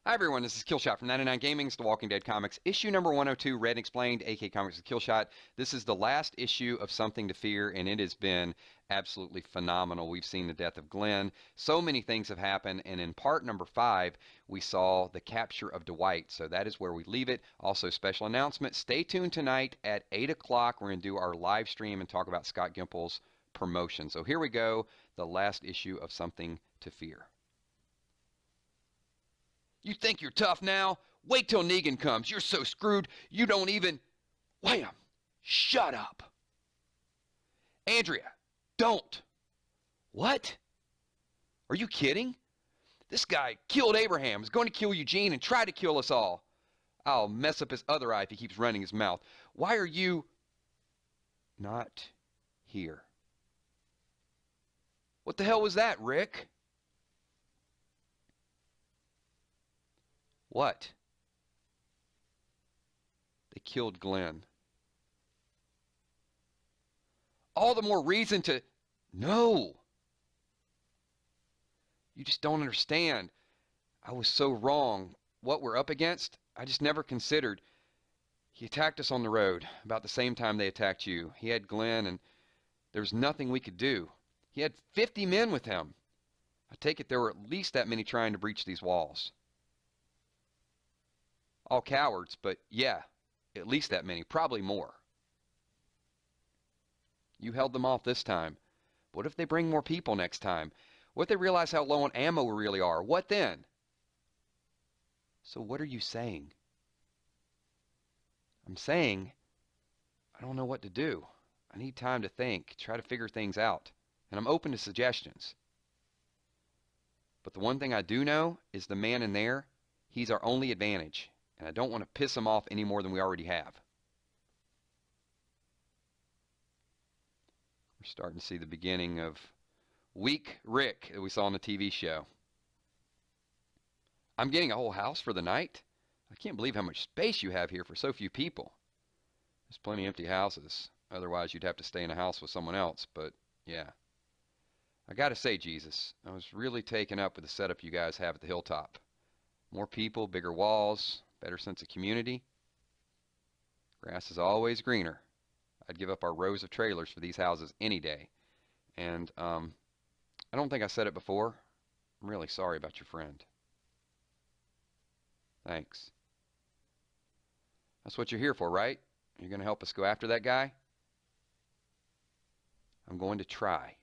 Hi everyone, this is Killshot from 99 Gaming. It's the Walking Dead Comics, issue number 102, Read and Explained, AK Comics with Killshot. This is the last issue of Something to Fear, and it has been absolutely phenomenal. We've seen the death of Glenn. So many things have happened, and in part number 5, we saw the capture of Dwight. So that is where we leave it. Also, special announcement, stay tuned tonight at 8 o'clock. We're going to do our live stream and talk about Scott Gimple's promotion. So here we go, the last issue of Something to Fear. You think you're tough now? Wait till Negan comes. You're so screwed, you don't even... Wham! Shut up. Andrea, don't. What? Are you kidding? This guy killed Abraham, is going to kill Eugene, and try to kill us all. I'll mess up his other eye if he keeps running his mouth. Why are you... not here? What the hell was that, Rick? What? They killed Glenn. All the more reason to... No! You just don't understand. I was so wrong. What we're up against, I just never considered. He attacked us on the road, about the same time they attacked you. He had Glenn, and there was nothing we could do. He had 50 men with him. I take it there were at least that many trying to breach these walls. All cowards, but yeah, at least that many, probably more. You held them off this time. What if they bring more people next time? What if they realize how low on ammo we really are? What then? So what are you saying? I'm saying I don't know what to do. I need time to think, try to figure things out, and I'm open to suggestions. But the one thing I do know is the man in there, he's our only advantage. And I don't want to piss him off any more than we already have. We're starting to see the beginning of Weak Rick that we saw on the TV show. I'm getting a whole house for the night? I can't believe how much space you have here for so few people. There's plenty of empty houses. Otherwise, you'd have to stay in a house with someone else. But, yeah. I gotta say, Jesus, I was really taken up with the setup you guys have at the hilltop. More people, bigger walls, better sense of community. Grass is always greener. I'd give up our rows of trailers for these houses any day. And I don't think I said it before. I'm really sorry about your friend. Thanks. That's what you're here for, right? You're going to help us go after that guy? I'm going to try.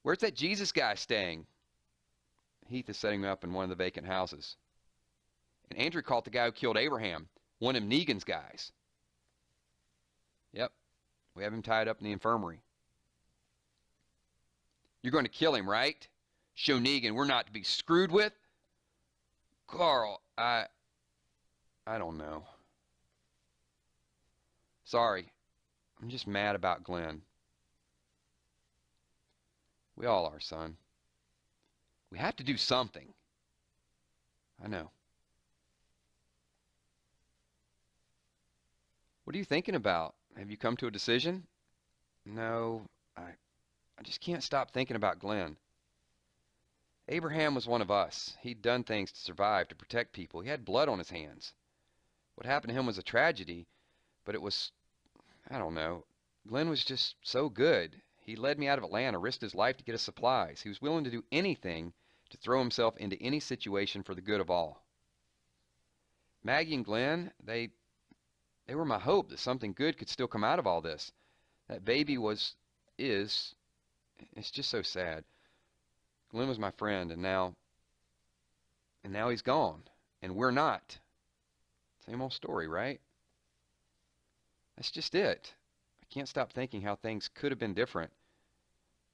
Where's that Jesus guy staying? Heath is setting up in one of the vacant houses. And Andrew caught the guy who killed Abraham, one of Negan's guys. Yep, we have him tied up in the infirmary. You're going to kill him, right? Show Negan we're not to be screwed with? Carl, I don't know. Sorry, I'm just mad about Glenn. We all are, son. We have to do something. I know. What are you thinking about? Have you come to a decision? No, I just can't stop thinking about Glenn. Abraham was one of us. He'd done things to survive, to protect people. He had blood on his hands. What happened to him was a tragedy, but it was, I don't know. Glenn was just so good. He led me out of Atlanta, risked his life to get us supplies. He was willing to do anything to throw himself into any situation for the good of all. Maggie and Glenn, they were my hope that something good could still come out of all this. That baby it's just so sad. Glenn was my friend, and now he's gone, and we're not. Same old story, right? That's just it. I can't stop thinking how things could have been different.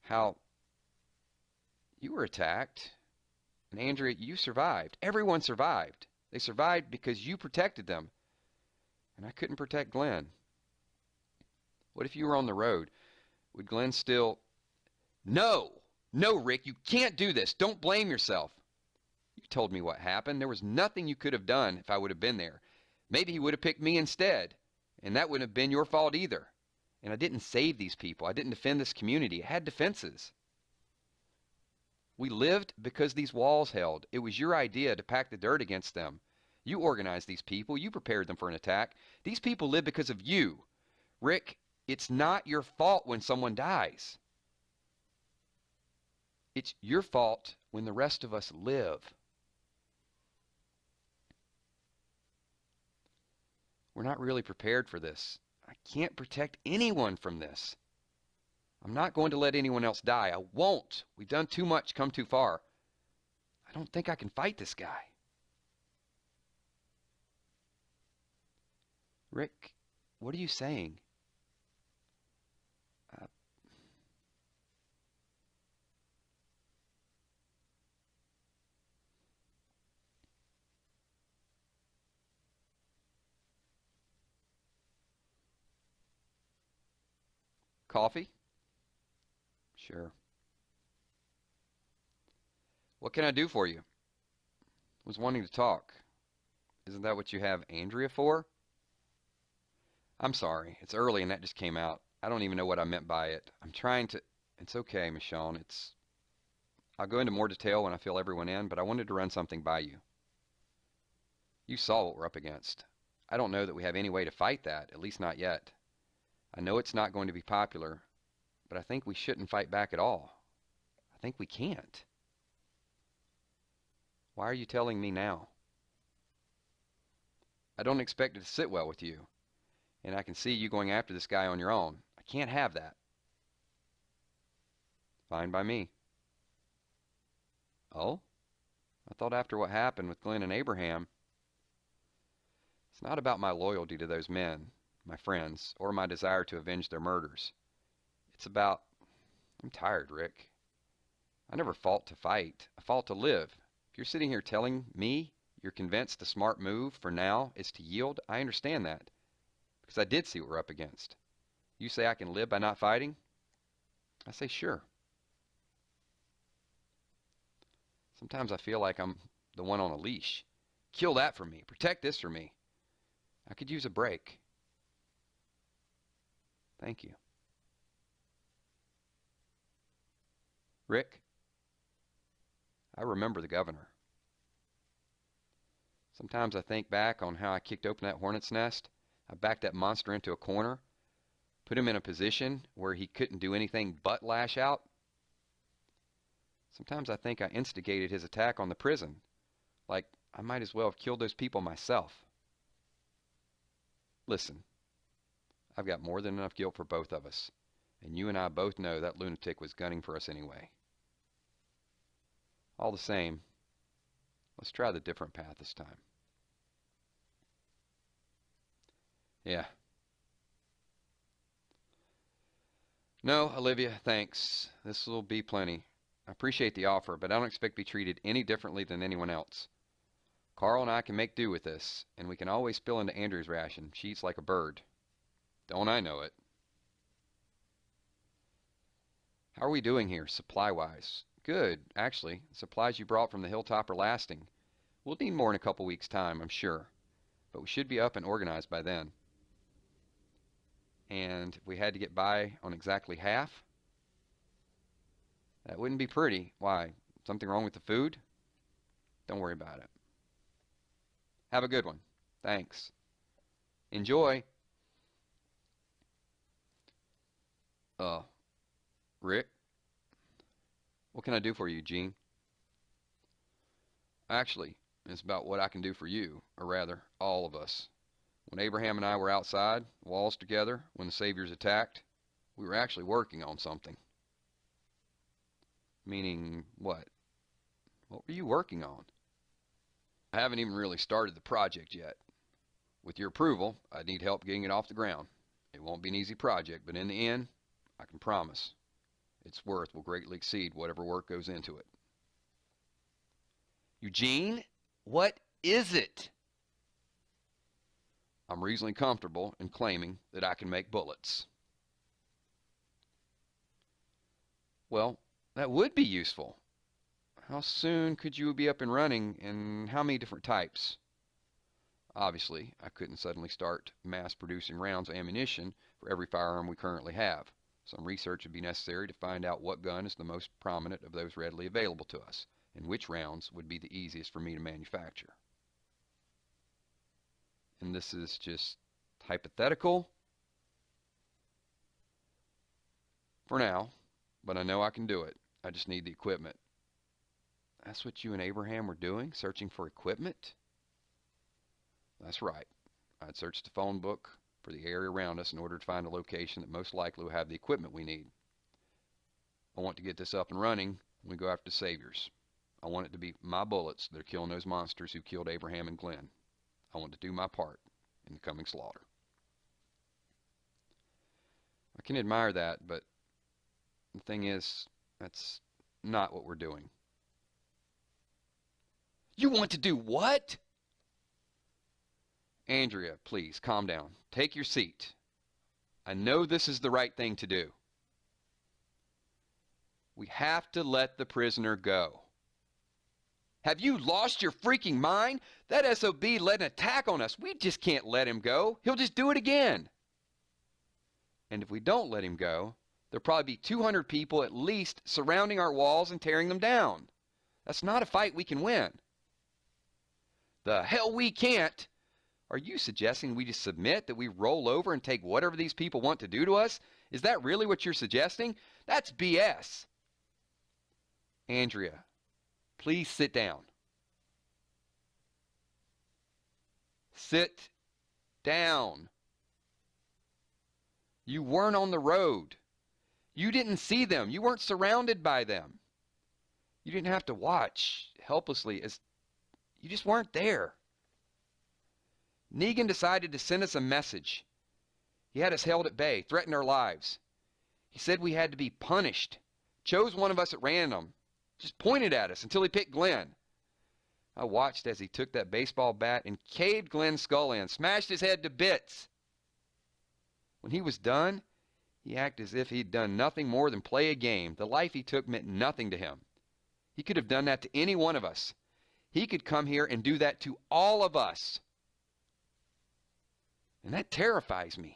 How you were attacked, and Andrea, you survived. Everyone survived. They survived because you protected them. And I couldn't protect Glenn. What if you were on the road? Would Glenn still... No! No, Rick, you can't do this. Don't blame yourself. You told me what happened. There was nothing you could have done if I would have been there. Maybe he would have picked me instead. And that wouldn't have been your fault either. And I didn't save these people. I didn't defend this community. I had defenses. We lived because these walls held. It was your idea to pack the dirt against them. You organized these people. You prepared them for an attack. These people live because of you. Rick, it's not your fault when someone dies. It's your fault when the rest of us live. We're not really prepared for this. I can't protect anyone from this. I'm not going to let anyone else die. I won't. We've done too much, come too far. I don't think I can fight this guy. Rick, what are you saying? Coffee? Sure. What can I do for you? Was wanting to talk. Isn't that what you have Andrea for? I'm sorry. It's early and that just came out. I don't even know what I meant by it. I'm trying to... It's okay, Michonne. I'll go into more detail when I fill everyone in, but I wanted to run something by you. You saw what we're up against. I don't know that we have any way to fight that, at least not yet. I know it's not going to be popular, but I think we shouldn't fight back at all. I think we can't. Why are you telling me now? I don't expect it to sit well with you, and I can see you going after this guy on your own. I can't have that. Fine by me. Oh? I thought after what happened with Glenn and Abraham, it's not about my loyalty to those men, my friends, or my desire to avenge their murders. It's about... I'm tired, Rick. I never fought to fight. I fought to live. If you're sitting here telling me you're convinced the smart move for now is to yield, I understand that. Because I did see what we're up against. You say I can live by not fighting? I say sure. Sometimes I feel like I'm the one on a leash. Kill that for me. Protect this for me. I could use a break. Thank you. Rick, I remember the governor. Sometimes I think back on how I kicked open that hornet's nest. I backed that monster into a corner, put him in a position where he couldn't do anything but lash out. Sometimes I think I instigated his attack on the prison, like I might as well have killed those people myself. Listen, I've got more than enough guilt for both of us, and you and I both know that lunatic was gunning for us anyway. All the same, let's try the different path this time. Yeah. No, Olivia, thanks. This will be plenty. I appreciate the offer, but I don't expect to be treated any differently than anyone else. Carl and I can make do with this, and we can always spill into Andrew's ration. She eats like a bird. Don't I know it? How are we doing here, supply-wise? Good, actually. The supplies you brought from the hilltop are lasting. We'll need more in a couple weeks' time, I'm sure. But we should be up and organized by then. And if we had to get by on exactly half, that wouldn't be pretty. Why? Something wrong with the food? Don't worry about it. Have a good one. Thanks. Enjoy. Rick? What can I do for you, Gene? Actually, it's about what I can do for you, or rather, all of us. When Abraham and I were outside, walls together, when the Saviors attacked, we were actually working on something. Meaning what? What were you working on? I haven't even really started the project yet. With your approval, I'd need help getting it off the ground. It won't be an easy project, but in the end, I can promise its worth will greatly exceed whatever work goes into it. Eugene, what is it? I'm reasonably comfortable in claiming that I can make bullets. Well, that would be useful. How soon could you be up and running, and how many different types? Obviously, I couldn't suddenly start mass producing rounds of ammunition for every firearm we currently have. Some research would be necessary to find out what gun is the most prominent of those readily available to us, and which rounds would be the easiest for me to manufacture. And this is just hypothetical for now, but I know I can do it. I just need the equipment. That's what you and Abraham were doing, searching for equipment? That's right. I'd searched the phone book for the area around us in order to find a location that most likely will have the equipment we need. I want to get this up and running when we go after the Saviors. I want it to be my bullets that are killing those monsters who killed Abraham and Glenn. I want to do my part in the coming slaughter. I can admire that, but the thing is, that's not what we're doing. You want to do what? Andrea, please, calm down. Take your seat. I know this is the right thing to do. We have to let the prisoner go. Have you lost your freaking mind? That SOB led an attack on us. We just can't let him go. He'll just do it again. And if we don't let him go, there'll probably be 200 people at least surrounding our walls and tearing them down. That's not a fight we can win. The hell we can't. Are you suggesting we just submit, that we roll over and take whatever these people want to do to us? Is that really what you're suggesting? That's BS. Andrea, please sit down. Sit down. You weren't on the road. You didn't see them. You weren't surrounded by them. You didn't have to watch helplessly as you just weren't there. Negan decided to send us a message. He had us held at bay, threatened our lives. He said we had to be punished. Chose one of us at random. Just pointed at us until he picked Glenn. I watched as he took that baseball bat and caved Glenn's skull in, smashed his head to bits. When he was done, he acted as if he'd done nothing more than play a game. The life he took meant nothing to him. He could have done that to any one of us. He could come here and do that to all of us. And that terrifies me.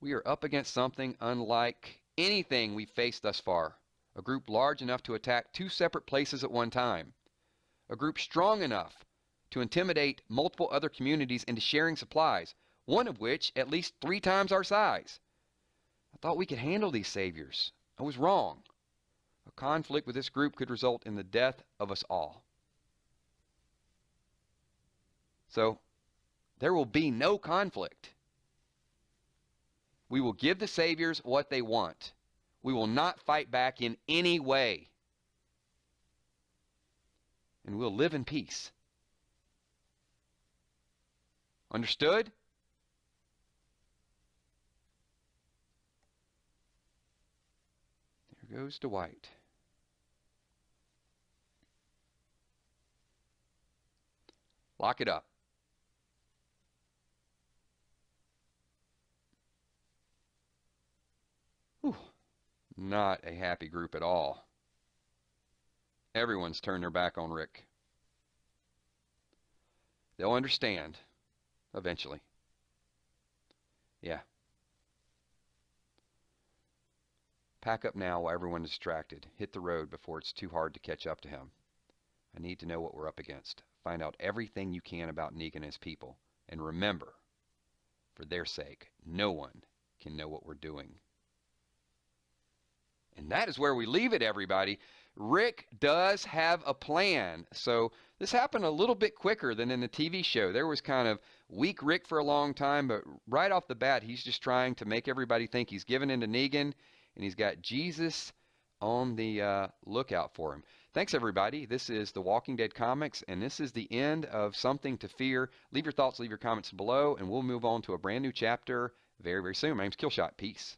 We are up against something unlike anything we've faced thus far. A group large enough to attack 2 separate places at one time. A group strong enough to intimidate multiple other communities into sharing supplies, one of which at least 3 times our size. I thought we could handle these saviors. I was wrong. A conflict with this group could result in the death of us all. So, there will be no conflict. We will give the saviors what they want. We will not fight back in any way. And we'll live in peace. Understood? There goes Dwight. Lock it up. Whew. Not a happy group at all. Everyone's turned their back on Rick. They'll understand eventually. Yeah. Pack up now while everyone is distracted. Hit the road before it's too hard to catch up to him. I need to know what we're up against. Find out everything you can about Negan and his people. And remember, for their sake, no one can know what we're doing. And that is where we leave it, everybody. Rick does have a plan. So this happened a little bit quicker than in the TV show. There was kind of weak Rick for a long time, but right off the bat, he's just trying to make everybody think he's given in to Negan, and he's got Jesus on the lookout for him. Thanks, everybody. This is The Walking Dead Comics, and this is the end of Something to Fear. Leave your thoughts, leave your comments below, and we'll move on to a brand new chapter very, very soon. My name's Killshot. Peace.